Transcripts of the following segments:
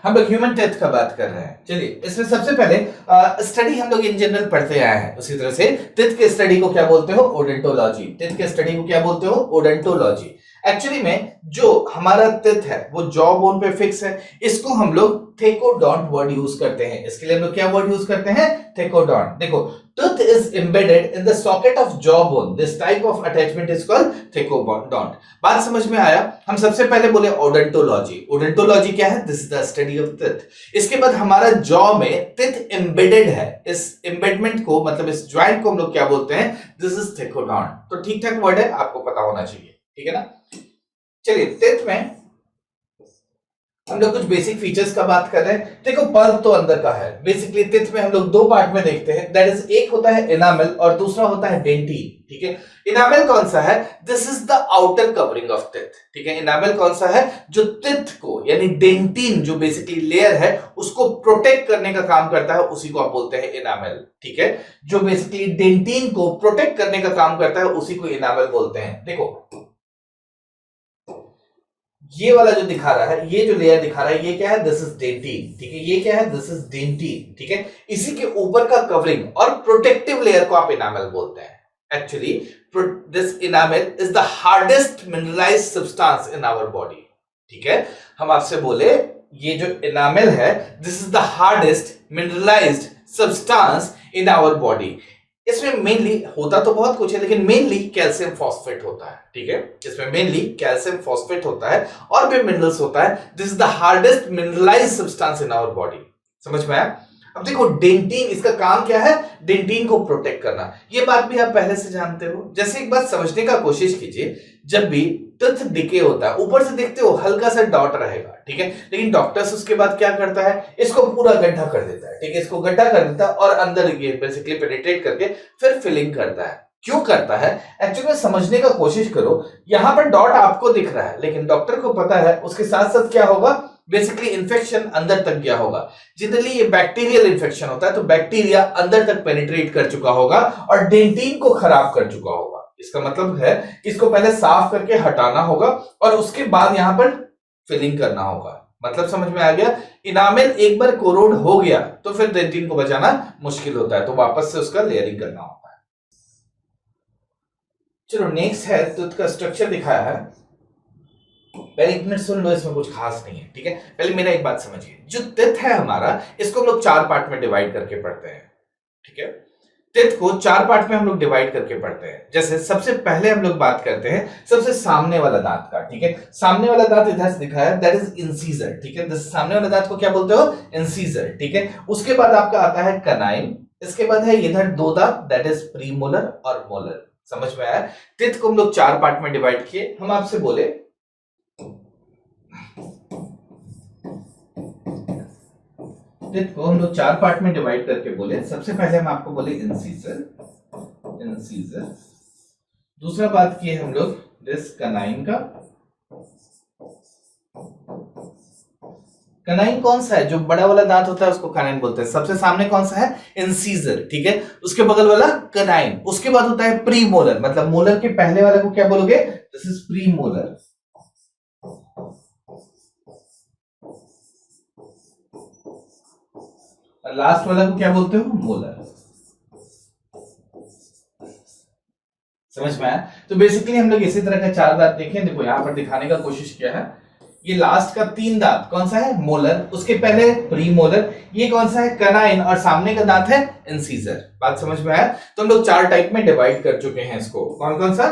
हम लोग human teeth का बात कर रहे हैं। चलिए इसमें सबसे पहले स्टडी हम लोग इन जनरल पढ़ते आए हैं, उसी तरह से टेथ के स्टडी को क्या बोलते हो? ओडेंटोलॉजी। टेथ के स्टडी को क्या बोलते हो? ओडेंटोलॉजी। एक्चुअली में जो हमारा टेथ है वो जॉ बोन पे फिक्स है, इसको हम लोग थेकोडॉन्ट वर्ड यूज करते हैं। इसके लिए हम लोग क्या वर्ड यूज करते हैं? थेकोडॉन्ट। देखो, tooth is embedded in the socket of jawbone. This type of attachment is called thecodont. बात समझ में आया? हम सबसे पहले बोले ओडेंटोलॉजी। ओडेंटोलॉजी क्या है? This is the study of teeth. इसके बाद हमारा जॉ में टीथ एम्बेडेड है, इस एम्बेडमेंट को मतलब इस ज्वाइंट को हम लोग क्या बोलते हैं? This is thecodont. तो ठीक ठाक वर्ड है, आपको पता होना चाहिए, ठीक है ना? चलिए टीथ में हम लोग कुछ बेसिक फीचर्स का बात कर रहे हैं। देखो पल्प तो अंदर का है। बेसिकली टीथ में हम लोग दो पार्ट में देखते हैं, दैट इज एक होता है एनामेल और दूसरा होता है डेंटिन, ठीक है? एनामेल कौन सा है? This is the outer covering of teeth, ठीक है? एनामेल कौन सा है? जो टीथ को यानी डेंटिन जो बेसिकली लेयर है उसको प्रोटेक्ट करने का काम करता है, उसी को आप बोलते हैं एनामेल, ठीक है? जो बेसिकली डेंटिन को प्रोटेक्ट करने का काम करता है उसी को एनामेल बोलते हैं। देखो ये वाला जो दिखा रहा है, ये जो लेयर दिखा रहा है, ये क्या है? दिस इज डेंटिन, ठीक है? ये क्या है? दिस इज डेंटिन, ठीक है? इसी के ऊपर का कवरिंग और प्रोटेक्टिव लेयर को आप एनामेल बोलते हैं। Actually this enamel is the hardest mineralised substance in our body, ठीक है? हम आपसे बोले ये जो एनामेल है, this is the hardest mineralised substance in our body. इसमें मेनली होता तो बहुत कुछ है, लेकिन मेनली कैल्शियम फॉस्फेट होता है, ठीक है? इसमें मेनली कैल्शियम फॉस्फेट होता है और भी मिनरल्स होता है। This is the hardest mineralised substance in our body. समझ में आया? अब देखो डेंटिन, इसका काम क्या है? डेंटिन को प्रोटेक्ट करना। ये बात भी आप पहले से जानते हो। जैसे एक बात समझने का कोशिश कीजिए, जब भी टीथ डिके होता है ऊपर से देखते हो हल्का सा डॉट रहेगा, ठीक है? लेकिन डॉक्टर्स उसके बाद क्या करता है? इसको पूरा गड्ढा कर देता है, ठीक है? इसको गड्ढा कर देता है और अंदर ये बेसिकली पेनिट्रेट करके फिर फिलिंग करता है। क्यों करता है? एक्चुअली में समझने का कोशिश करो। यहां पर डॉट आपको दिख रहा है, लेकिन डॉक्टर को पता है उसके साथ साथ क्या होगा? बेसिकली इंफेक्शन अंदर तक गया होगा। जनरली ये बैक्टीरियल इंफेक्शन होता है, तो बैक्टीरिया अंदर तक पेनिट्रेट कर चुका होगा और डेंटिन को खराब कर चुका होगा। इसका मतलब है कि इसको पहले साफ करके हटाना होगा और उसके बाद यहां पर फिलिंग करना होगा। मतलब समझ में आ गया? इनामेल एक बार कोरोड हो गया तो फिर डेंटिन को बचाना मुश्किल होता है, तो वापस से उसका लेयरिंग करना होता है। चलो नेक्स्ट है टीथ का स्ट्रक्चर दिखाया है। पहले एक मिनट सुन लो, इसमें कुछ खास नहीं है, ठीक है? पहले मेरा एक बात समझिए। जो टीथ है हमारा, इसको हम लोग चार पार्ट में डिवाइड करके पढ़ते हैं, ठीक है? टीथ को चार पार्ट में हम लोग डिवाइड करके पढ़ते हैं। जैसे सबसे पहले हम लोग बात करते हैं सबसे सामने वाला दांत का, ठीक है? सामने वाला दांत इधर से दिखाया है, दैट इज इंसीजर, ठीक है? सामने वाले दांत को क्या बोलते हो? इंसीजर, ठीक है? उसके बाद आपका आता है कनाइन, इसके बाद है इधर दो दांत, दैट इज प्रीमोलर और मोलर। समझ में आया? टीथ को हम लोग चार पार्ट में डिवाइड किए। हम आपसे बोले टीथ को हम लोग चार पार्ट में डिवाइड करके बोले। सबसे पहले हम आपको बोले इंसीजर, इंसीजर। दूसरा बात किए हम लोग दिस कनाइन का। कनाइन कौन सा है? जो बड़ा वाला दांत होता है उसको कनाइन बोलते हैं। सबसे सामने कौन सा है? इंसीजर, ठीक है? उसके बगल वाला कनाइन। उसके बाद होता है प्रीमोलर, मतलब मोलर के पहले वाले को क्या बोलोगे? This is premolar. लास्ट वाला को क्या बोलते हो? मोलर। समझ में आया? तो बेसिकली हम लोग इसी तरह का चार दांत देखें। देखो यहां पर दिखाने का कोशिश किया है। ये लास्ट का तीन दांत कौन सा है? मोलर। उसके पहले प्रीमोलर। ये कौन सा है? कनाइन। और सामने का दांत है इंसीजर। बात समझ में आया? तो हम लोग चार टाइप में डिवाइड कर चुके हैं इसको। कौन कौन सा?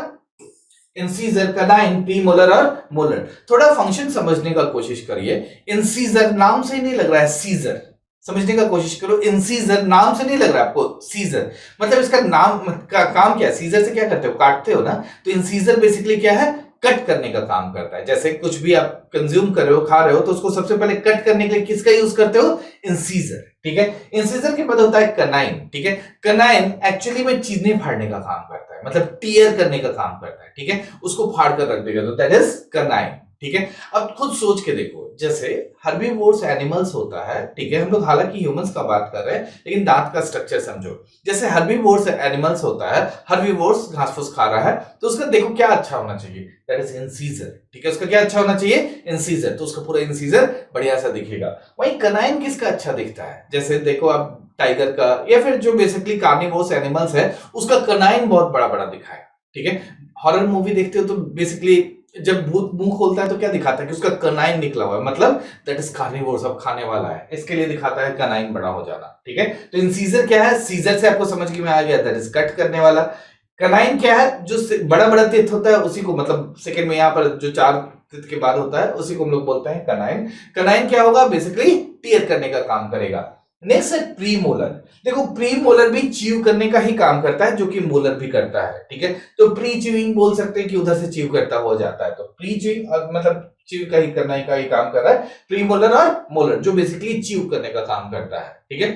इंसीजर, कनाइन, प्रीमोलर और मोलर। थोड़ा फंक्शन समझने का कोशिश करिए। इंसीजर नाम से ही नहीं लग रहा है सीजर। समझने का कोशिश करो। इंसीजर नाम से नहीं लग रहा है आपको सीजर, मतलब इसका नाम का काम क्या है? सीजर से क्या करते हो? काटते हो ना। तो इंसीजर बेसिकली क्या है? कट करने का काम करता है। जैसे कुछ भी आप कंज्यूम कर रहे हो, खा रहे हो, तो उसको सबसे पहले कट करने के लिए किसका यूज करते हो? इंसीजर, ठीक है? इंसीजर के बाद होता है कनाइन, ठीक है? कनाइन एक्चुअली में चीजें फाड़ने का काम करता है, मतलब टीयर करने का काम करता है, ठीक है? उसको फाड़ कर रख देगा, तो दैट इज कनाइन। ठीक है। अब खुद सोच के देखो, जैसे हर्बीवोर्स एनिमल्स होता है, ठीक है, हम लोग हालांकि ह्यूमंस का बात कर रहे हैं, लेकिन दांत का स्ट्रक्चर समझो। जैसे हर्बीवोर्स एनिमल्स होता है, हर्बीवोर्स घास फूस खा रहा है, तो उसका देखो क्या अच्छा होना चाहिए, दैट इज इंसीजर, ठीक है। उसका क्या अच्छा होना चाहिए, इंसीजर, तो उसका पूरा इंसीजर बढ़िया सा दिखेगा। वहीं कनाइन किसका अच्छा दिखता है, जैसे देखो आप टाइगर का या फिर जो बेसिकली कार्निवोरस एनिमल्स है, उसका कनाइन बहुत बड़ा बड़ा दिखा है, ठीक है। हॉरर मूवी देखते हो तो बेसिकली जब भूत मुंह खोलता है तो क्या दिखाता है कि उसका कनाइन निकला हुआ है, मतलब दैट इज कार्निवोर, सब खाने वाला है, इसके लिए दिखाता है कनाइन बड़ा हो जाना, ठीक है। तो इंसीजर क्या है, सीजर से आपको समझ में आ गया, दैट इज कट करने वाला। कनाइन क्या है, जो बड़ा बड़ा तेथ होता है उसी को, मतलब सेकंड में यहाँ पर जो 4 तेथ के बाद होता है उसी को हम लोग बोलते हैं कनाइन। कनाइन क्या होगा, बेसिकली टीयर करने का काम करेगा। नेक्स्ट है प्रीमोलर। देखो प्रीमोलर भी च्यू करने का ही काम करता है, जो कि मोलर भी करता है, ठीक है। तो प्री च्यूइंग बोल सकते हैं कि उधर से च्यू करता हुआ जाता है, तो प्री च्यूइंग मतलब च्यू का ही करने का ही काम कर रहा है। प्रीमोलर और मोलर जो बेसिकली च्यू करने का काम करता है, ठीक है।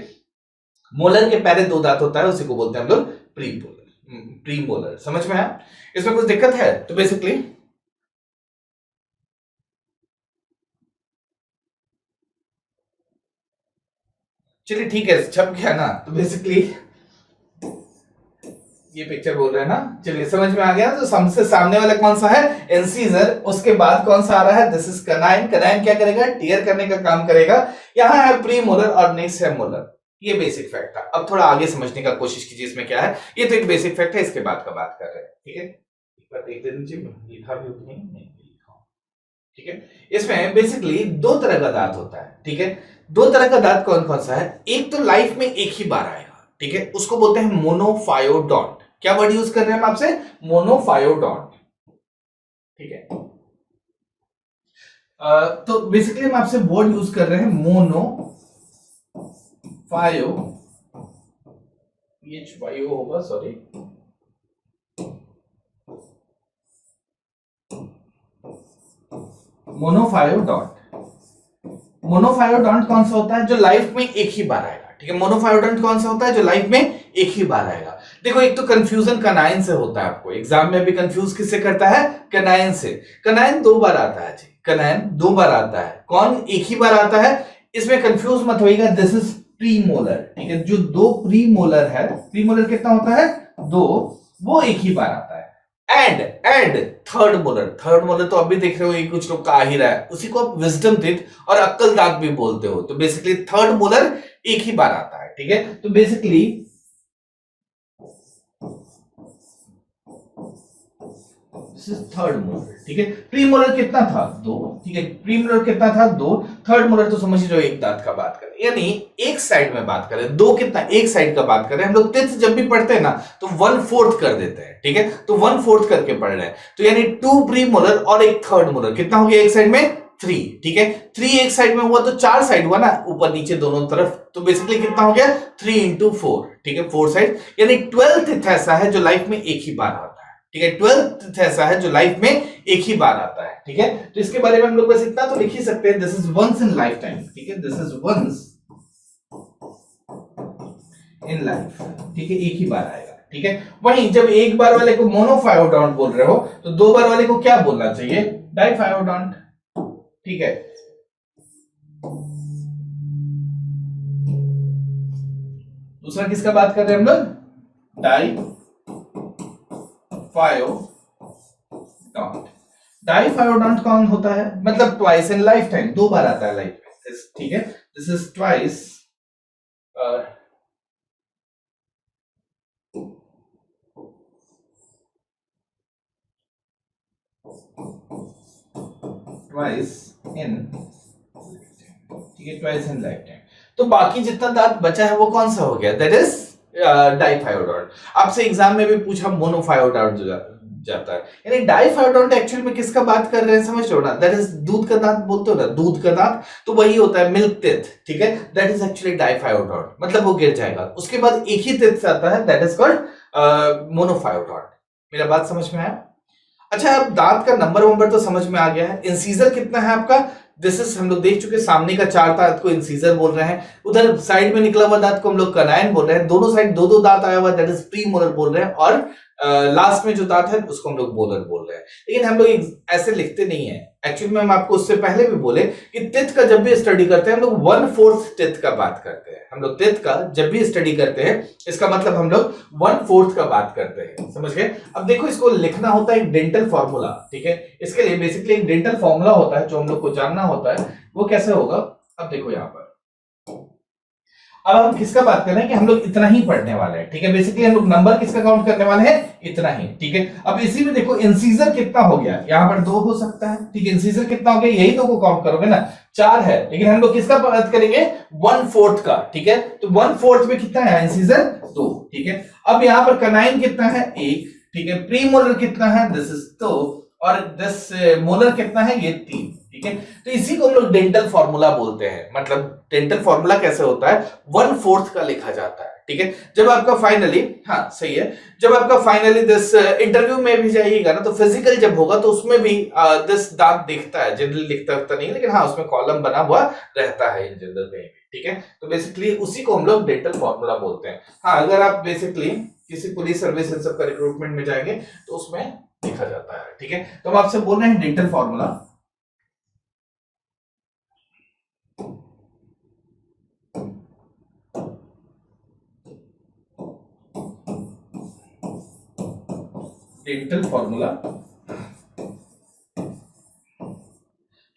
मोलर के पहले 2 दांत होता है, उसी को बोलते हैं हम लोग प्रीमोलर। समझ में आया? इसमें कुछ दिक्कत है तो बेसिकली चलिए ठीक है, छप गया ना, तो बेसिकली ये पिक्चर बोल रहे हैं ना, चलिए समझ में आ गया। तो सबसे सामने वाला कौन सा है, इंसीजर, उसके बाद कौन सा आ रहा है, दिस इज कनाइन। कनाइन क्या करेगा, टीयर करने का काम करेगा। यहाँ है प्रीमोलर और नेक्स्ट है मोलर। ये बेसिक फैक्ट था। अब थोड़ा आगे समझने का कोशिश कीजिए, इसमें क्या है, ये तो एक बेसिक फैक्ट है, इसके बाद का बात कर रहे हैं, ठीक है। एक बार देख दीजिए, लिखा भी नहीं, ठीक है। इसमें बेसिकली 2 तरह का दांत होता है, ठीक है। 2 तरह का दांत कौन कौन सा है, एक तो लाइफ में एक ही बार आएगा, ठीक है, उसको बोलते हैं मोनोफायोडोंट। क्या वर्ड यूज कर रहे हैं हम आपसे, मोनोफायोडोंट, ठीक है। तो बेसिकली हम आपसे वर्ड यूज कर रहे हैं मोनोफायो, PHYO होगा, सॉरी, मोनोफायोडोंट। मोनोफायोडोंट कौन सा होता है, जो लाइफ में एक ही बार आएगा, ठीक है। मोनोफायोडोंट कौन सा होता है, जो लाइफ में एक ही बार आएगा। देखो एक तो कंफ्यूजन कनाइन से होता है, आपको एग्जाम में भी कंफ्यूज किससे करता है, कनाइन से। कनाइन 2 बार आता है जी, कनाइन 2 बार आता है, कौन एक ही बार आता है, इसमें कंफ्यूज मत होइएगा, दिस इज प्रीमोलर, ठीक है। जो 2 प्रीमोलर है, प्रीमोलर कितना होता है, 2, वो एक ही बार आता है। एंड थर्ड मोलर तो अभी देख रहे हो, ये कुछ लोग का आ ही रहा है, उसी को आप विजडम टीथ और अक्कल दांत भी बोलते हो। तो बेसिकली थर्ड मोलर एक ही बार आता है, ठीक है। तो बेसिकली थर्ड मोलर, ठीक है। प्रीमोलर कितना था, 2, ठीक है। प्रीमोलर कितना था, 2। थर्ड मोलर तो समझ रहे हो, एक दांत का बात करें, यानी एक साइड में बात करें, 2 कितना, एक साइड का बात करें। हम लोग टेंथ जब भी पढ़ते हैं ना तो 1/4 कर देते हैं, ठीक है। तो 1/4 करके पढ़ रहे हैं, तो यानी 2 प्रीमोलर और एक थर्ड मोलर, कितना हो गया एक साइड में, 3, ठीक है। 3 एक साइड में हुआ तो 4 साइड हुआ ना, ऊपर नीचे दोनों तरफ, तो बेसिकली कितना हो गया, 3 × 4, ठीक है, 4 साइड, यानी 12 टीथ ऐसा है जो लाइफ में एक ही बार आता है, ठीक है। 12 टीथ ऐसा है जो लाइफ में एक ही बार आता है, ठीक है। तो इसके बारे में हम लोग बस इतना तो लिख ही सकते हैं, this is once in life time, ठीक है, this is once in life, ठीक है, एक ही बार आएगा, ठीक है। वहीं जब एक बार वाले को मोनोफायोडोंट बोल रहे हो तो 2 बार वाले को क्या बोलना चाहिए, डाइफायोडोंट, ठीक है। दूसरा किसका बात कर रहे हैं हम लोग, डाइफायोडोंट। डाइफायोडोंट कौन होता है, मतलब ट्वाइस इन लाइफ टाइम, 2 बार आता है लाइफ में, ठीक है। दिस इज ट्वाइस इन, ठीक है, ट्वाइस इन लाइफ टाइम। तो बाकी जितना दांत बचा है वो कौन सा हो गया, दैट इज डाइफायोडोंट। आपसे एग्जाम में भी पूछा मोनोफायोडोंट जाता है, यानी डाइफायोडोंट एक्चुअल में किसका बात कर रहे हैं, समझ लो ना, दैट इज दूध का दांत बोलते हो ना, दूध का दांत, तो वही होता है मिल्क टीथ, ठीक है। दैट इज एक्चुअली डाइफायोडोंट, मतलब वो गिर जाएगा, उसके बाद एक ही टीथ से आता है, दैट इज कॉल्ड मोनोफायोडोंट। मेरा बात समझ में आया? अच्छा, अब दांत का नंबर तो समझ में आ गया है। इंसीजर कितना है आपका, दिस इज हम लोग देख चुके, सामने का 4 दांत को इंसीजर बोल रहे हैं, उधर साइड में निकला हुआ दांत को हम लोग कनाइन बोल रहे हैं, दोनों साइड 2-2 दांत आया हुआ, दैट इज प्रीमोलर बोल रहे हैं, और लास्ट में जो दांत है उसको हम लोग मोलर बोल रहे हैं, लेकिन हम लोग ऐसे लिखते नहीं है। एक्चुअली में हम आपको उससे पहले भी बोले कि टेथ का जब भी स्टडी करते हैं हम लोग 1/4 टेथ का बात करते हैं। हम लोग टेथ का जब भी स्टडी करते हैं इसका मतलब हम लोग 1/4 का बात करते हैं, समझ गए। अब देखो इसको लिखना होता है एक डेंटल फॉर्मूला, ठीक है। इसके लिए बेसिकली एक डेंटल फॉर्मूला होता है जो हम लोग को जानना होता है, वो कैसे होगा। अब देखो यहां पर अब हम किसका बात कर रहे हैं कि हम लोग इतना ही पढ़ने वाले हैं, ठीक है। बेसिकली हम लोग नंबर किसका काउंट करने वाले हैं, इतना ही, ठीक है। अब इसी में देखो इंसीजर कितना हो गया, यहां पर 2 हो सकता है, ठीक है। इंसीजर कितना हो गया, यही 2 को काउंट करोगे ना, 4 है, लेकिन हम लोग किसका बात करेंगे 1/4 का, ठीक है। तो 1/4 में कितना है इंसीजर 2, ठीक है। अब यहां पर कनाइन कितना है 1, ठीक है। प्री मोलर कितना है, दिस इज 2, और दिस मोलर कितना है, ये 3, ठीक है। तो इसी को हम लोग डेंटल फॉर्मूला बोलते हैं। मतलब डेंटल फॉर्मूला कैसे होता है, 1/4 का लिखा जाता है, ठीक है। जब आपका फाइनली, हाँ सही है, जब आपका फाइनली दिस इंटरव्यू में भी जाइएगा ना, तो फिजिकल जब होगा तो उसमें भी दिस दांत दिखता है, जनरली दिखता नहीं, लेकिन हाँ उसमें कॉलम बना हुआ रहता है इन जनरल में, ठीक है। तो बेसिकली उसी को हम लोग डेंटल फॉर्मूला बोलते हैं। हाँ अगर आप बेसिकली किसी पुलिस सर्विस इन सब का रिक्रूटमेंट में जाएंगे तो उसमें लिखा जाता है, ठीक है। तो हम आपसे बोल रहे हैं डेंटल फॉर्मूला, डेंटल फॉर्मूला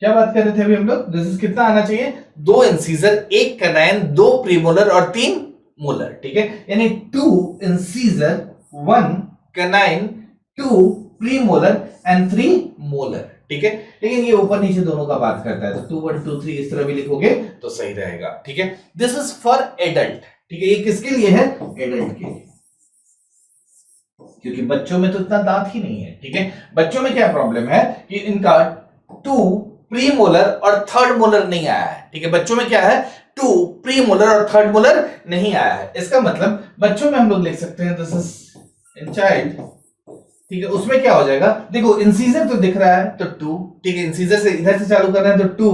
क्या बात कर रहे थे अभी हम लोग, दिस इज कितना आना चाहिए, 2 इंसीजर, 1 कनाइन, 2 प्रीमोलर और 3 मोलर, ठीक है। यानी 2 incisor, 1 canine, 2 premolar and 3 molar, ठीक है। लेकिन ये ऊपर नीचे दोनों का बात करता है, तो 2 1 2 3 इस तरह भी लिखोगे तो सही रहेगा, ठीक है। दिस इज फॉर एडल्ट, ठीक है। ये किसके लिए है, एडल्ट के लिए, क्योंकि बच्चों में तो इतना दांत ही नहीं है, ठीक है। बच्चों में क्या प्रॉब्लम है कि इनका 2 प्री मोलर और 3rd मोलर नहीं आया है, ठीक है। बच्चों में क्या है, 2 प्री मोलर और 3rd मोलर नहीं आया है। इसका मतलब बच्चों में हम लोग लिख सकते हैं दिस इज इन चाइल्ड, ठीक है। उसमें क्या हो जाएगा, देखो इंसीजर तो दिख रहा है तो 2, ठीक है। इंसीजर से इधर से चालू कर रहे हैं तो 2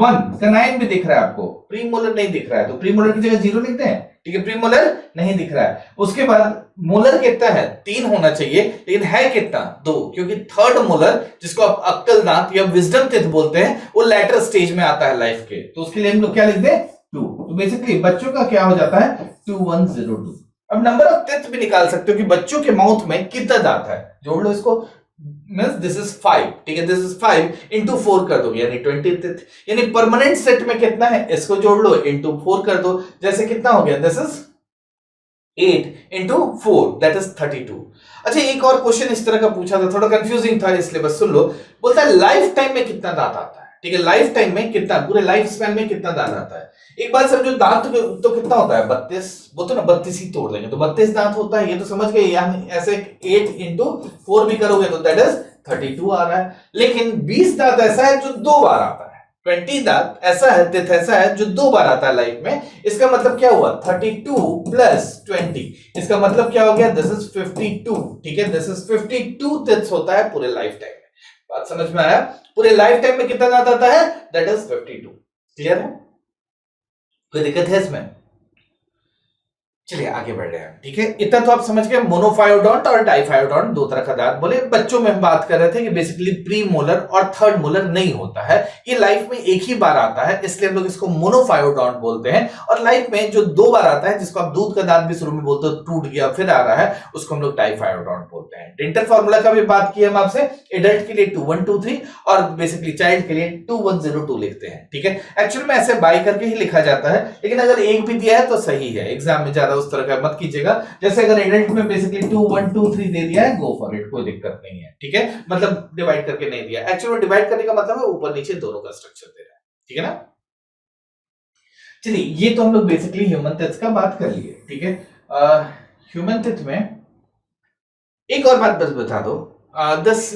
1, कनाइन भी दिख रहा है आपको, प्री मोलर नहीं दिख रहा है तो प्री मोलर की जगह 0 लिखते हैं, ठीक है। प्री मोलर नहीं दिख रहा है। उसके बाद मोलर कितना है, 3 होना चाहिए, लेकिन है कितना 2, क्योंकि 3rd मोलर जिसको आप अक्कल दांत या विजडम टीथ बोलते हैं वो लेटर स्टेज में आता है लाइफ के, तो उसके लिए हम लोग क्या लिखते हैं 2। तो बेसिकली बच्चों का क्या हो जाता है 2102। अब नंबर ऑफ टीथ भी निकाल सकते हो कि बच्चों के माउथ में कितना दांत है, जोड़ लो इसको, मींस दिस इज 5, ठीक है। दिस इज 5 इंटू 4 कर दोगे यानी 20 टीथ, यानी परमानेंट सेट में कितना है, इसको जोड़ लो इंटू 4 कर दो, जैसे कितना हो गया, this is 8 into 4 that is 32। अच्छा एक और क्वेश्चन इस तरह का पूछा था, थोड़ा कंफ्यूजिंग था इसलिए बस सुन लो। बोलता है लाइफ टाइम में कितना दांत आता है, ठीक है। लाइफ टाइम में कितना, पूरे लाइफ स्पैन में कितना दांत आता है। एक बात समझो, दांत तो कितना होता है 32, बोलते ना 32 ही तोड़ लेंगे तो 32 दांत होता है, ये तो समझ गए। यानी ऐसे 8 इंटू 4 भी करोगे तो दैट इज 32 आ रहा है। लेकिन 20 दांत ऐसा है जो 2 बार आता है, 20 दांत ऐसा है, टीथ ऐसा है जो 2 बार आता है लाइफ में। इसका मतलब क्या हुआ, 32 प्लस 20, इसका मतलब क्या हो गया, दिस इज 52, ठीक है। दिस इज 52 टीथ्स होता है पूरे लाइफ टाइम में। बात समझ में आया, पूरे लाइफ टाइम में कितना दांत आता है, दैट इज 52। क्लियर है, कोई दिक्कत है इसमें, चलिए आगे बढ़ रहे हैं, ठीक है। इतना तो आप समझ गए, मोनोफायोडोंट और डाइफायोडोंट दो तरह का दांत बोले। बच्चों में हम बात कर रहे थे कि बेसिकली प्री मोलर और 3rd मोलर नहीं होता है, ये लाइफ में एक ही बार आता है, इसलिए हम लोग इसको मोनोफायोडोंट बोलते हैं। और लाइफ में जो 2 बार आता है, जिसको आप दूध का दांत भी शुरू में बोलते हो, टूट गया फिर आ रहा है, उसको हम लोग डाइफायोडोंट बोलते हैं। डेंटल फॉर्मूला का भी बात की हम आपसे, एडल्ट के लिए 2123 और बेसिकली चाइल्ड के लिए 2102 लिखते हैं, ठीक है। एक्चुअली में ऐसे बाई करके ही लिखा जाता है, लेकिन अगर एक भी दिया है तो सही है, एग्जाम में ज्यादा उस तरह का मत कीजिएगा। जैसे अगर एडल्ट में बेसिकली 2123 दे दिया है, गो फॉर इट, कोई दिक्कत नहीं है, ठीक है। मतलब डिवाइड करके नहीं दिया, एक्चुअली डिवाइड करने का मतलब है ऊपर नीचे दोनों का स्ट्रक्चर दे रहा है, ठीक है ना। चलिए ये तो हम लोग बेसिकली ह्यूमन टेथ का बात कर लिए, ठीक है। ह्यूमन टेथ में एक और बात बस बता दो, दस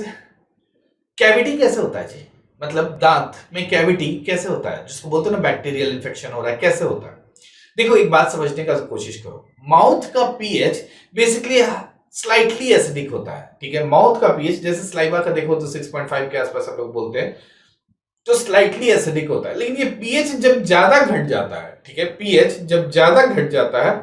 कैविटी कैसे होता है जी, मतलब दांत में कैविटी कैसे होता है, जिसको बोलते हैं ना बैक्टीरियल इन्फेक्शन हो रहा है, कैसे होता है। देखो एक बात समझने का कोशिश करो, माउथ का पीएच बेसिकली स्लाइटली एसिडिक होता है, ठीक है। माउथ का पीएच जैसे स्लाइवा का देखो तो 6.5 के आसपास हम लोग बोलते हैं, तो स्लाइटली एसिडिक होता है। लेकिन ये पीएच जब ज्यादा घट जाता है, ठीक है, पीएच जब ज्यादा घट जाता है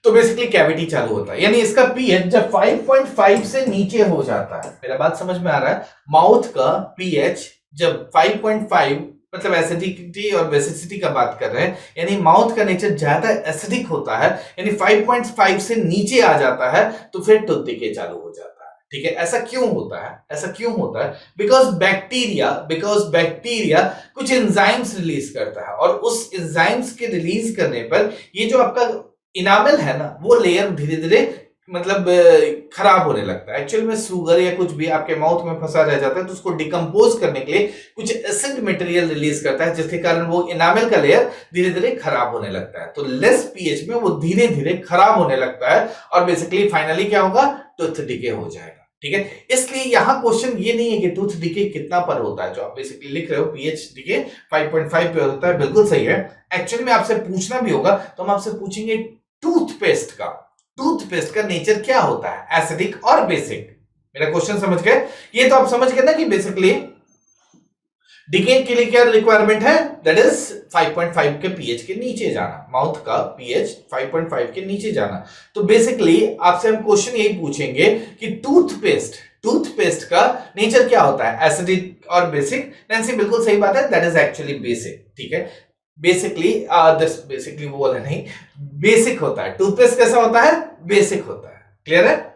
तो बेसिकली कैविटी चालू होता है, यानी इसका पीएच जब 5.5 से नीचे हो जाता है, मेरा बात समझ में आ रहा है, माउथ का पीएच जब 5.5, मतलब एसिडिटी और बेसिसिटी का बात कर रहे हैं, यानी माउथ का नेचर ज्यादा एसिडिक होता है, यानी 5.5 से नीचे आ जाता है, तो फिर टूथ डिके चालू हो जाता है। ठीक है, ऐसा क्यों होता है? ऐसा क्यों होता है? बिकॉज बैक्टीरिया कुछ एंजाइम्स रिलीज करता है, और उस एंजाइम्स के रिलीज करने पर ये जो आपका इनामल है ना, वो लेयर धीरे धीरे मतलब खराब होने लगता है। एक्चुअल में शुगर या कुछ भी आपके माउथ में फंसा रह जाता है, तो उसको डिकम्पोज करने के लिए कुछ एसिड मटेरियल रिलीज करता है, जिसके कारण वो इनामल का लेयर धीरे धीरे खराब होने लगता है। तो लेस पीएच में वो धीरे धीरे खराब होने लगता है, और बेसिकली फाइनली क्या होगा? टूथ डिके हो जाएगा। ठीक है, इसलिए यहां क्वेश्चन ये नहीं है कि टूथ डिके कितना पर होता है, जो आप बेसिकली लिख रहे हो पीएच डिके 5.5 पे होता है, बिल्कुल सही है। एक्चुअली में आपसे पूछना भी होगा तो हम आपसे पूछेंगे टूथपेस्ट का नेचर क्या होता है, एसिडिक और बेसिक। मेरा क्वेश्चन समझ गए? ये तो आप समझ गए ना कि बेसिकली डिके के लिए क्या रिक्वायरमेंट है, दैट इज 5.5 के पीएच के नीचे जाना, माउथ का पीएच 5.5 के नीचे जाना। तो बेसिकली आपसे हम क्वेश्चन यही पूछेंगे कि टूथपेस्ट का नेचर क्या होता है, एसिडिक और बेसिक। नैंसी बिल्कुल सही बात है, दैट इज एक्चुअली बेसिक। ठीक है, बेसिकली वो वाला नहीं, बेसिक होता है। टूथपेस्ट कैसा होता है? बेसिक होता है। क्लियर है?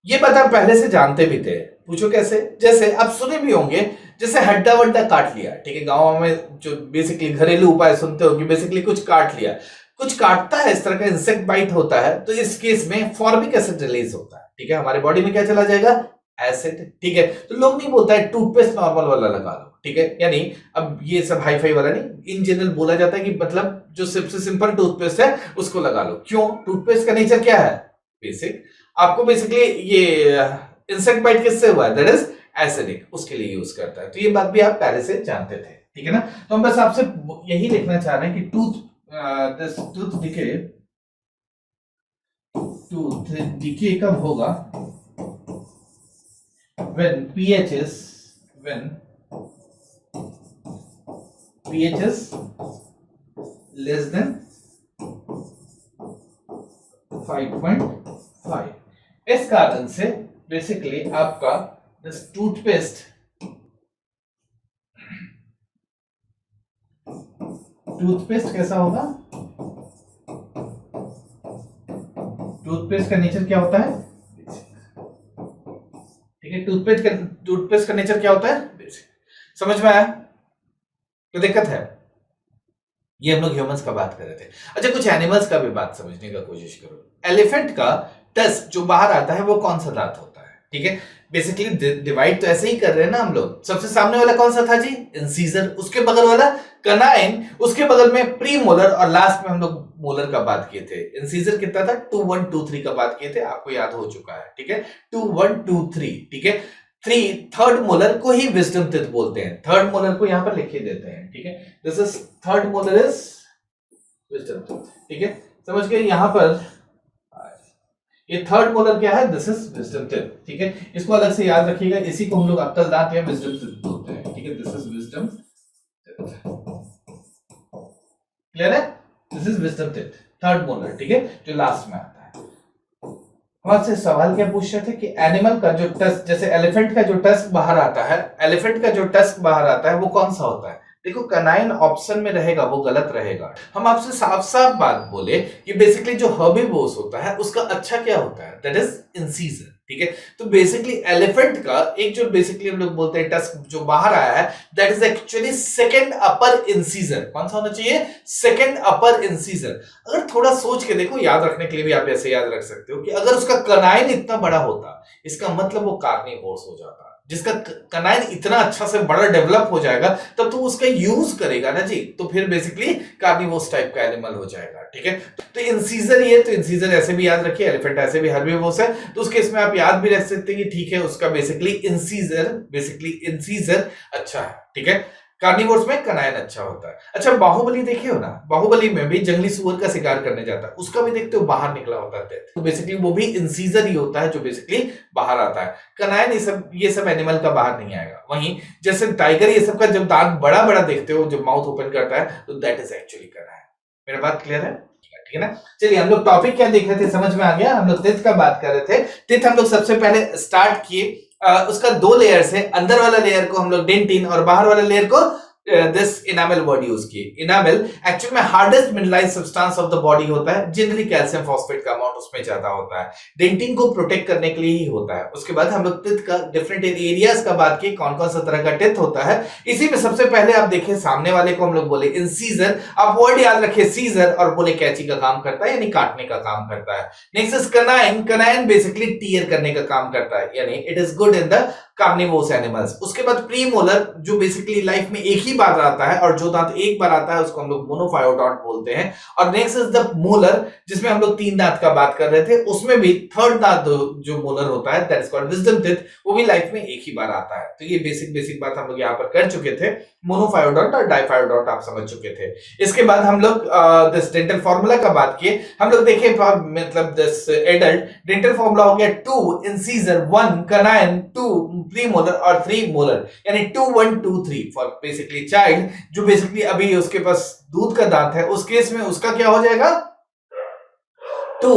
ये बात आप पहले से जानते भी थे। पूछो कैसे? जैसे आप सुने भी होंगे, जैसे हड्डा वड्डा काट लिया, ठीक है, गांव में जो बेसिकली घरेलू उपाय सुनते हो कि बेसिकली कुछ काट लिया, कुछ काटता है, इस तरह का इंसेक्ट बाइट होता है, तो इस केस में फॉर्मिक एसिड रिलीज होता है। ठीक है, हमारे बॉडी में क्या चला जाएगा? एसिड। ठीक है, तो लोग नहीं बोलता है टूथपेस्ट नॉर्मल वाला लगा लो। ठीक है, यानी अब ये सब हाई फाई वाला नहीं, इन जनरल बोला जाता है कि मतलब जो सबसे सिंपल टूथपेस्ट है उसको लगा लो। क्यों? टूथपेस्ट का नेचर क्या है? बेसिक। आपको बेसिकली ये इंसेक्ट बाइट किससे हुआ है? दैट इज एसिडिक, उसके लिए यूज करता है। तो ये बात भी आप पहले से जानते थे। ठीक है ना? तो हम बस आपसे यही देखना चाह रहे हैं कि टूथ डिके कब होगा? when pH is less than 5.5। इस कारण से बेसिकली आपका टूथपेस्ट कैसा होगा? टूथपेस्ट का नेचर क्या होता है? ठीक है, टूथपेस्ट का नेचर क्या होता है? बेसिक। समझ में आया? तो दिक्कत है? ये हम लोग ह्यूमंस का बात कर रहे थे। अच्छा, कुछ एनिमल्स का भी बात समझने का कोशिश करो। एलिफेंट का टस्क जो बाहर आता है वो कौन सा दांत होता है? ठीक है, बेसिकली डिवाइड तो ऐसे ही कर रहे हैं ना हम लोग। सबसे सामने वाला कौन सा था जी? इंसीजर। उसके बगल वाला कनाइन, उसके बगल में प्री मोलर, और लास्ट में हम लोग मोलर का बात किए थे। इंसीजर कितना था? 2 1 2 3 का बात किए थे, आपको याद हो चुका है। ठीक है, 2 1 2 3। ठीक है, थर्ड मोलर को ही विजडम टीथ बोलते हैं। थर्ड मोलर को यहां पर लिख के देते हैं। ठीक है, this is third molar is wisdom teeth. ठीक है, समझ गए? यहां पर ये थर्ड मोलर क्या है? This is wisdom teeth. ठीक है, इसको अलग से याद रखिएगा। इसी को हम लोग अक्कल दांत या विजडम टीथ बोलते हैं। ठीक है, this is wisdom teeth. Clear है? This is wisdom teeth, third molar. ठीक है, जो लास्ट में आता है। हम आपसे सवाल क्या पूछ रहे थे कि एनिमल का जो टस्क, जैसे एलिफेंट का जो टस्क बाहर आता है, एलिफेंट का जो टस्क बाहर आता है वो कौन सा होता है? देखो, कनाइन ऑप्शन में रहेगा, वो गलत रहेगा। हम आपसे साफ साफ बात बोले कि बेसिकली जो हर्बिवोर्स होता है उसका अच्छा क्या होता है? That is incisor. ठीक है, तो बेसिकली एलिफेंट का एक जो बेसिकली हम लोग बोलते हैं टस्क जो बाहर आया है, that is actually second upper incisor. कौन सा होना चाहिए? सेकंड अपर इंसीजर। अगर थोड़ा सोच के देखो, याद रखने के लिए भी आप ऐसे याद रख सकते हो कि अगर उसका कनाइन इतना बड़ा होता, इसका मतलब वो कार्निवोरस हो जाता। जिसका कनाइन इतना अच्छा से बड़ा डेवलप हो जाएगा तब तो उसका यूज करेगा ना जी, तो फिर बेसिकली कार्निवोरस टाइप का एनिमल हो जाएगा। ठीक है, तो इंसीजर, ये तो इंसीजर ऐसे भी याद रखिए, एलिफेंट ऐसे भी हर्बिवोरस है, तो उस केस में आप याद भी रख सकते हैं कि ठीक है, उसका बेसिकली इंसीजर अच्छा है। ठीक है, कार्निवोरस में कनाइन अच्छा होता है। अच्छा, बाहुबली देखे हो ना? बाहुबली में भी जंगली सुअर का शिकार करने जाता है, उसका भी देखते हो बाहर निकला होता है, तो बेसिकली वो भी इंसीजर ही होता है जो बेसिकली बाहर आता है। कनाइन ये सब एनिमल का बाहर नहीं आएगा। वहीं जैसे टाइगर, ये सब का जब दांत बड़ा बड़ा देखते हो, जब माउथ ओपन करता है, तो दैट इज एक्चुअली कनाइन। मेरा बात क्लियर है? ठीक है ना? चलिए हम लोग टॉपिक क्या देख रहे थे, समझ में आ गया। हम लोग टेथ का बात कर रहे थे। टेथ हम लोग सबसे पहले स्टार्ट किए, उसका दो लेयर्स है, अंदर वाला लेयर को हम लोग डेंटिन और बाहर वाला लेयर को दिस इनामेल वर्ड यूज किए। इनामेल एक्चुअल में hardest mineralise substance of the body होता है, जनरली कैल्शियम फॉस्फेट का अमाउंट उसमें ज्यादा होता है, डेंटिन को प्रोटेक्ट करने के लिए ही होता है। उसके बाद हम लोग टेथ का डिफरेंट एरियाज का बात किए, कौन कौन सा तरह का टेथ होता है। इसी में सबसे पहले आप देखिए सामने वाले को हम लोग बोले इंसीजर, आप वर्ड याद रखिए सीजर, और बोले कैंची का काम करता है यानी काटने का काम करता है। Next is canine, canine basically tear करने का काम करता है, यानी it is good in the carnivorous animals. उसके बाद प्रीमोलर जो बेसिकली लाइफ में एक ही बार आता है, और जो दांत एक बार आता है उसको हम लोग मोनोफायोडोंट बोलते हैं। और नेक्स्ट इज द मोलर, जिसमें हम लोग 3 दांत का बात कर रहे थे, उसमें भी थर्ड दांत जो मोलर होता है that is called wisdom teeth, वो भी लाइफ में एक ही बार आता है। तो ये बेसिक बात हम लोग यहाँ पर कर चुके थे। मोनोफायोडोंट और डाइफायोडोंट आप समझ चुके थे। इसके बाद हम लोग दिस डेंटल फॉर्मूला का बात किए। हम लोग देखे मतलब दिस एडल्ट डेंटल फॉर्मूला हो गया 2 इंसीजर, 1 कनाइन, 2 प्रीमोलर और 3 मोलर, यानी 2 1 2 3 फॉर बेसिकली चाइल्ड जो बेसिकली अभी उसके पास दूध का दांत है, उस केस में उसका क्या हो जाएगा 2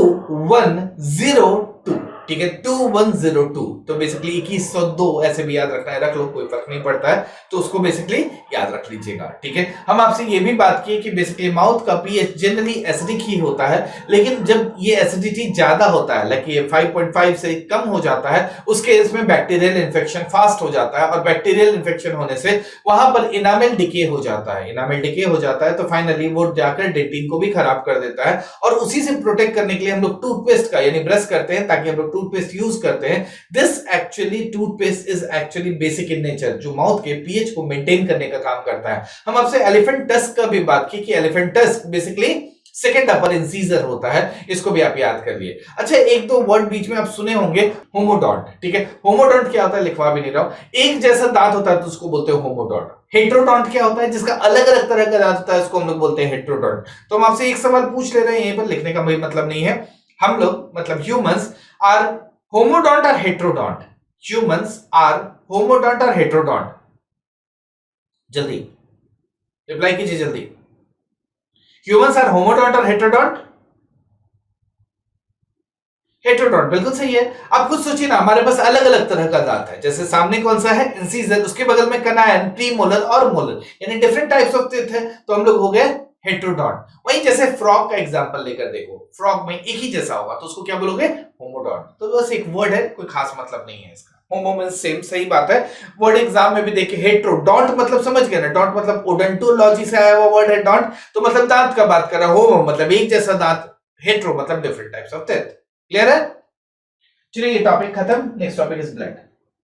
1 0 2, ठीक है 2 1 0 2। तो बेसिकली 2102 ऐसे भी याद रखना है, रख लो कोई फर्क नहीं पड़ता है, तो उसको बेसिकली याद रख लीजिएगा। ठीक है, हम आपसे ये भी बात की कि बेसिकली माउथ का पीएच जनरली एसिडिक ही होता है, लेकिन जब ये एसिडिटी ज्यादा होता है, लाइक ये 5.5 से कम हो जाता है, उस केस में बैक्टीरियल इन्फेक्शन फास्ट हो जाता है, और बैक्टीरियल इन्फेक्शन होने से वहां पर इनामेल डिके हो जाता है। इनामेल डिके हो जाता है तो फाइनली वो जाकर डेंटिन को भी खराब कर देता है, और उसी से प्रोटेक्ट करने के लिए हम लोग टूथपेस्ट का यानी ब्रश करते हैं, ताकि हम लोग टूथपेस्ट यूज करते हैं। This actually toothpaste is actually basic in nature, जो माउथ के पीएच को मेंटेन करने का काम करता है। हम आपसे एलिफेंट टस्क का भी बात की कि एलिफेंट टस्क बेसिकली सेकंड अपर इंसीजर होता है, इसको भी आप याद कर लिए। अच्छा, एक दो वर्ड बीच में आप सुने होंगे, होमोडोंट। ठीक है, होमोडोंट क्या होता है लिखवा भी नहीं रहा हूं। एक जैसा दांत होता है तो उसको बोलते हैं होमोडोंट। हेट्रोडोंट क्या होता है, जिसका अलग अलग तरह का दांत होता है, उसको हम लोग बोलते हैं हेट्रोडोंट। तो हम आपसे एक सवाल पूछ ले रहे हैं, यहीं पर लिखने का कोई मतलब नहीं है। हम लोग मतलब ह्यूमंस आर होमोडोंट और हेट्रोडोंट, ह्यूमंस आर होमोडोंट और हेट्रोडोंट। जल्दी रिप्लाई कीजिए जल्दी। ह्यूमंस आर होमोडोंट और हेट्रोडोंट? हेट्रोडोंट बिल्कुल सही है। आप खुद सोचिए ना, हमारे पास अलग अलग तरह का दांत है, जैसे सामने कौन सा है इंसीजर, उसके बगल में कनाइन, प्रीमोलर और मोलर, यानी डिफरेंट टाइप्स ऑफ टीथ है, तो हम लोग हो गए हेट्रोडोंट। वही जैसे फ्रॉग का एग्जांपल लेकर देखो, फ्रॉग में एक ही जैसा होगा तो उसको क्या बोलोगे होमोडोंट। तो बस एक वर्ड है, कोई खास मतलब नहीं है इसका। होमो मींस सेम, सही बात है। वर्ड एग्जाम में भी देखिए हेट्रोडोंट मतलब समझ गए ना, डोंट मतलब ओडोंटोलॉजी से आया हुआ वर्ड है डोंट, तो मतलब दांत का बात कर रहा है। होमो मतलब एक जैसा दांत, हेट्रो मतलब different types of teeth. Clear है? चलिए ये टॉपिक खत्म, नेक्स्ट टॉपिक इज ब्लड।